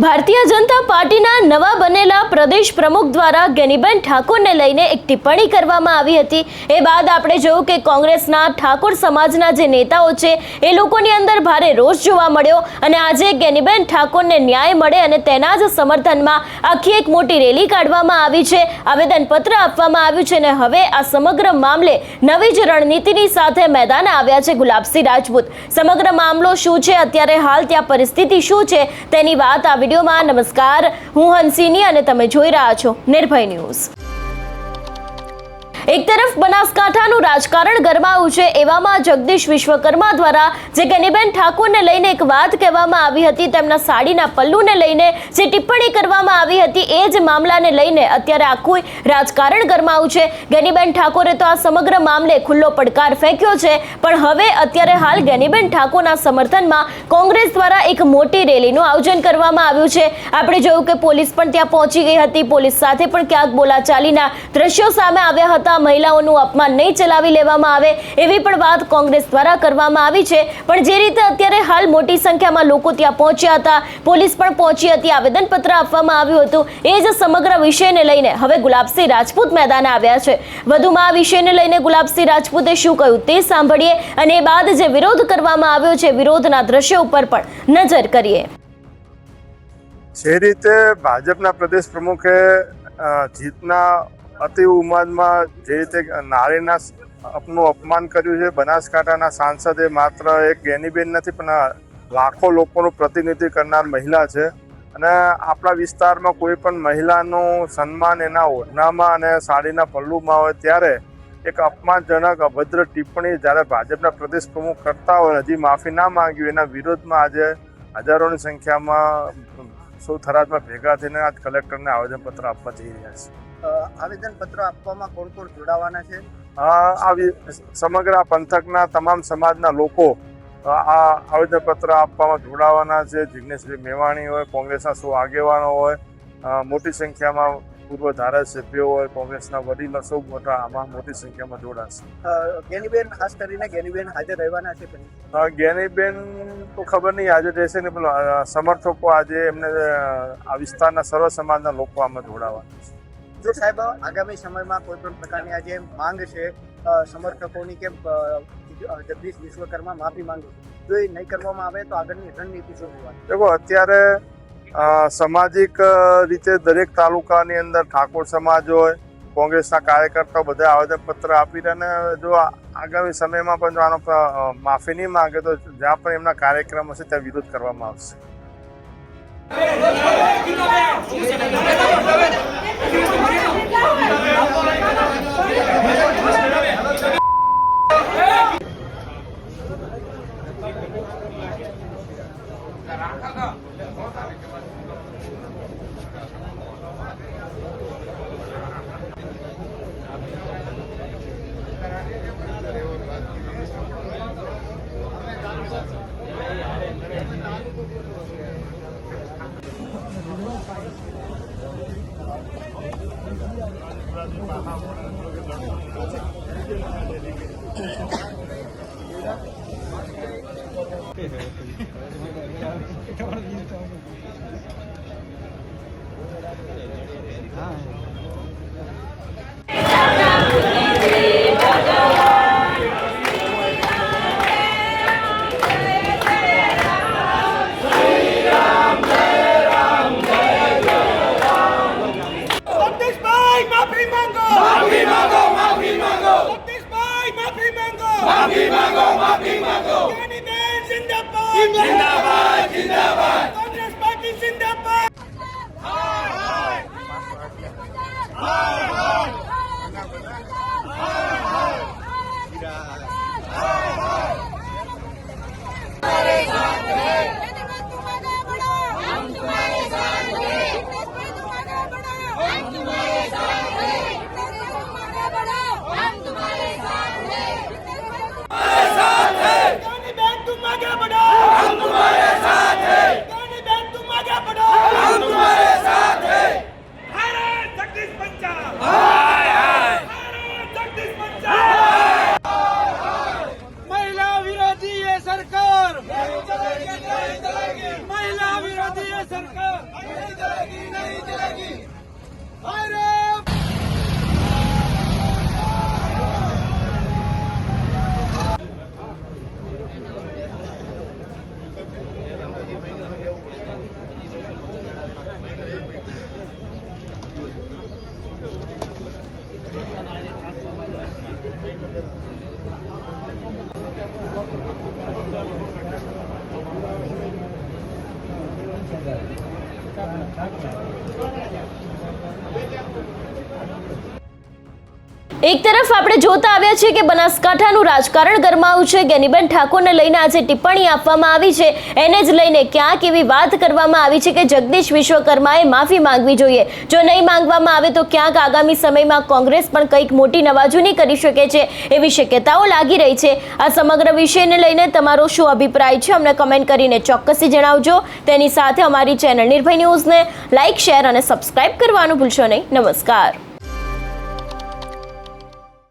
ભારતીય જનતા પાર્ટીના નવા બનેલા પ્રદેશ પ્રમુખ દ્વારા ગેનીબેન ઠાકોરને લઈને એક ટિપ્પણી કરવામાં આવી હતી। એ બાદ આપણે જોયું કે કોંગ્રેસના ઠાકોર સમાજના જે નેતાઓ છે એ લોકોની અંદર ભારે રોષ જોવા મળ્યો અને આજે ગેનીબેન ઠાકોરને ન્યાય મળે અને તેના જ સમર્થનમાં આખી એક મોટી રેલી કાઢવામાં આવી છે, આવેદનપત્ર આપવામાં આવ્યું છે અને હવે આ સમગ્ર મામલે નવી જ રણનીતિની સાથે મેદાને આવ્યા છે ગુલાબસિંહ રાજપૂત। સમગ્ર મામલો શું છે, અત્યારે હાલ ત્યાં પરિસ્થિતિ શું છે તેની વાત આ વિડીયોમાં। નમસ્કાર, હું હંસિની અને તમે જોઈ રહ્યા છો નિર્ભય ન્યૂઝ। એક તરફ બનાસકાંઠાનું રાજકારણ ગરમાયું છે, એવામાં જગદીશ વિશ્વકર્મા દ્વારા જે ગેનીબેન ઠાકોરને લઈને એક વાત કહેવામાં આવી હતી, તેમના સાડીના પલ્લુને લઈને જે ટિપ્પણી કરવામાં આવી હતી, એ જ મામલાને લઈને અત્યારે આખું રાજકારણ ગરમાયું છે। ગેનીબેન ઠાકોરે તો આ સમગ્ર મામલે ખુલ્લો પડકાર ફેંક્યો છે, પણ હવે અત્યારે હાલ ગેનીબેન ઠાકોરના સમર્થનમાં કોંગ્રેસ દ્વારા એક મોટી રેલીનું આયોજન કરવામાં આવ્યું છે। આપણે જોયું કે પોલીસ પણ ત્યાં પહોંચી ગઈ હતી, પોલીસ સાથે પણ ક્યાંક બોલાચાલીના દ્રશ્યો સામે આવ્યા હતા। મહિલાઓનું અપમાન નહીં ચલાવી લેવામાં આવે એવી પણ વાત કોંગ્રેસ દ્વારા કરવામાં આવી છે, પણ જે રીતે અત્યારે હાલ મોટી સંખ્યામાં લોકો ત્યાં પહોંચ્યા હતા, પોલીસ પણ પહોંચી હતી, આવેદનપત્ર આપવામાં આવ્યું હતું, એ જ સમગ્ર વિષયને લઈને હવે ગુલાબસિંહ રાજપૂત મેદાને આવ્યા છે। વધુમાં આ વિષયને લઈને ગુલાબસિંહ રાજપૂતે શું કહ્યું તે સાંભળીએ અને એ બાદ જે વિરોધ કરવામાં આવ્યો છે, વિરોધના દ્રશ્યો ઉપર પણ નજર કરીએ। જે રીતે ભાજપના પ્રદેશ પ્રમુખે જીતના અતિ ઉન્માદમાં જે રીતે નારીના આપનું અપમાન કર્યું છે, બનાસકાંઠાના સાંસદે માત્ર એક ગેનીબેન નથી પણ લાખો લોકોનું પ્રતિનિધિત્વ કરનાર મહિલા છે અને આપણા વિસ્તારમાં કોઈ પણ મહિલાનું સન્માન એના ઓઢણામાં અને સાડીના પલ્લુમાં હોય ત્યારે એક અપમાનજનક અભદ્ર ટિપ્પણી જ્યારે ભાજપના પ્રદેશ પ્રમુખ કરતા હોય, હજી માફી ના માંગ્યું, એના વિરોધમાં આજે હજારોની સંખ્યામાં સૌ થરાદમાં ભેગા થઈને આજ કલેક્ટરને આવેદનપત્ર આપવા જઈ રહ્યા છે। આવેદનપત્ર આપવામાં કોણ કોણ જોડાવાના છે? સમગ્ર પંથકના તમામ સમાજના લોકો આ આવેદનપત્ર આપવામાં જોડાવાના છે। જિગ્નેશભાઈ મેવાણી હોય, કોંગ્રેસના સૌ આગેવાનો હોય, મોટી સંખ્યામાં પૂર્વ ધારાસભ્યો હોય, કોંગ્રેસના વડીલો સૌ મોટા આમાં મોટી સંખ્યામાં જોડાશે। ગેનીબેન ખાસ કરીને ગેનીબેન હાજર રહેવાના છે? ગેનીબેન તો ખબર નહીં હાજર રહેશે ને, પણ સમર્થકો આજે એમને આ વિસ્તારના સર્વ સમાજના લોકો આમાં જોડાવાના છે। જો સાહેબ આગામી સમયમાં કોઈ પણ પ્રકારની આજે માંગ છે સમર્થકોની કે જગદીશ વિશ્વકર્મા માફી માંગે, જો એ નહીં કરવામાં આવે તો આગળની રણનીતિ શું હોવાની? દેખો, અત્યારે સામાજિક રીતે દરેક તાલુકાની અંદર ઠાકોર સમાજ હોય, કોંગ્રેસના કાર્યકર્તાઓ બધા આવેદનપત્ર આપી રહ્યા અને જો આગામી સમયમાં પણ જો આનો માફી નહીં માંગે તો જ્યાં પણ એમના કાર્યક્રમ હશે ત્યાં વિરોધ કરવામાં આવશે। माफी मांगो गेनીબેન जिंदाबाद जिंदाबाद जिंदाबाद कांग्रेस पार्टी जिंदाबाद हाय हाय हाय हाय हमारे साथ हैं गेनીબેन तुम आगे बढ़ो हम तुम्हारे साथ हैं तुम आगे बढ़ो हम तुम्हारे साथ हैं तुम आगे बढ़ो हम तुम्हारे साथ हैं गेनીબેन तुम आगे बढ़ो हम तुम्हारे साथ हैं। એક તરફ આપણે જોતા આવ્યા છીએ કે બનાસકાંઠાનું રાજકારણ ગરમાયું છે. ગેનીબેન ઠાકોરને લઈને આજે ટિપ્પણી આપવામાં આવી છે. એને જ લઈને ક્યાંક એવી વાત કરવામાં આવી છે કે જગદીશ વિશ્વકર્માએ માફી માંગવી જોઈએ. જો નહીં માંગવામાં આવે તો ક્યાંક આગામી સમયમાં કોંગ્રેસ પણ કંઈક મોટી નવાજૂની કરી શકે છે એવી શક્યતાઓ લાગી રહી છે. આ સમગ્ર વિષયને લઈને તમારો શું અભિપ્રાય છે અમને કમેન્ટ કરીને ચોક્કસથી જણાવજો. તેની સાથે અમારી ચેનલ નિર્ભય ન્યૂઝને લાઇક, શેર અને સબસ્ક્રાઇબ કરવાનું ભૂલશો નહીં. નમસ્કાર.